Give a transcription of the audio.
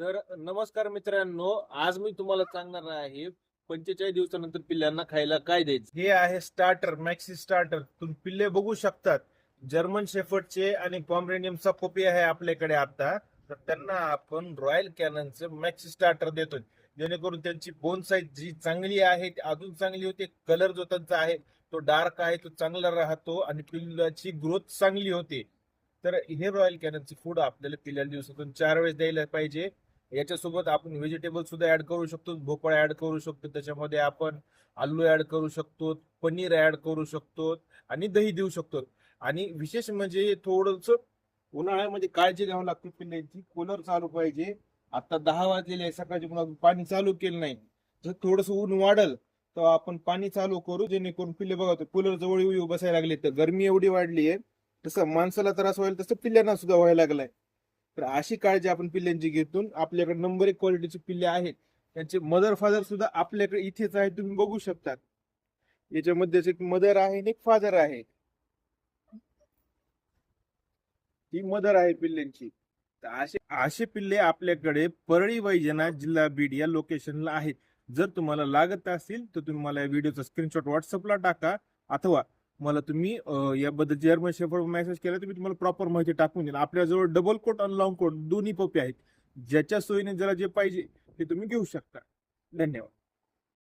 तर नमस्कार मित्रांनो, आज मी तुम्हाला सांगणार आहे 45 दिवसानंतर पिल्लांना खायला काय द्यायचं. हे आहे स्टार्टर, मॅक्सी स्टार्टर. तुम्ही पिल्ले बघू शकतात. जर्मन शेफर्डचे आणि पॉमरेनियमचा पपी आहे आपल्याकडे आता. तर त्यांना आपण रॉयल कॅननचे मॅक्सी स्टार्टर देतोय, जेणेकरून त्यांची बोन साईज जी चांगली आहे ती अजून चांगली होते. कलर जो त्यांचा आहे तो डार्क आहे, तो चांगला राहतो आणि पिल्लाची ग्रोथ चांगली होते. तर हे रॉयल कॅननचे फूड आपल्याला पिल्लाला दिवसातून 4 वेळेस द्यायला पाहिजे. याच्यासोबत आपण व्हेजिटेबल सुद्धा ऍड करू शकतो, भोपळा ऍड करू शकतो, त्याच्यामध्ये आपण आलू ऍड करू शकतो, पनीर ऍड करू शकतो आणि दही देऊ शकतो. आणि विशेष म्हणजे थोडस उन्हाळ्यामध्ये काळजी घ्यावी लागते पिल्लांची. कूलर चालू पाहिजे. आता 10 वाजलेले आहे, सकाळची पण अजून पाणी चालू केलं नाही. जर थोडस ऊन वाढल तर आपण पाणी चालू करू, जेणेकरून पिल्ले बघा कूलर जवळ येऊ बसायला लागले. तर गरमी एवढी वाढली आहे, तसं माणसाला त्रास व्हायला तसं पिल्ल्यांना सुद्धा व्हायला लागलाय. तर अशी काळजी आपण पिल्ल्यांची घेतून आपल्याकडे नंबर 1 क्वालिटीचे पिल्ले आहेत. त्यांचे मदर फादर सुद्धा आपल्याकडे इथेच आहे, तुम्ही बघू शकता. याच्यामध्ये एक मदर आहे आणि एक फादर आहे. ही मदर आहे पिल्ल्यांची. तर असे असे पिल्ले आपल्याकडे परळी वैजनाथ, जिल्हा बीड या लोकेशनला आहेत. जर तुम्हाला लागत असतील तर तुम्ही मला या व्हिडिओचा स्क्रीनशॉट व्हॉट्सअपला टाका, अथवा मला तुम्ही याबद्दल जर्मन शेफर्ड मेसेज केला तर मी तुम्हाला प्रॉपर माहिती टाकून देईल. आपल्याजवळ डबल कोट आणि लॉंग कोट दोन्ही पप्पी आहेत. ज्याच्या सोयीने जरा जे पाहिजे ते तुम्ही घेऊ शकता. धन्यवाद.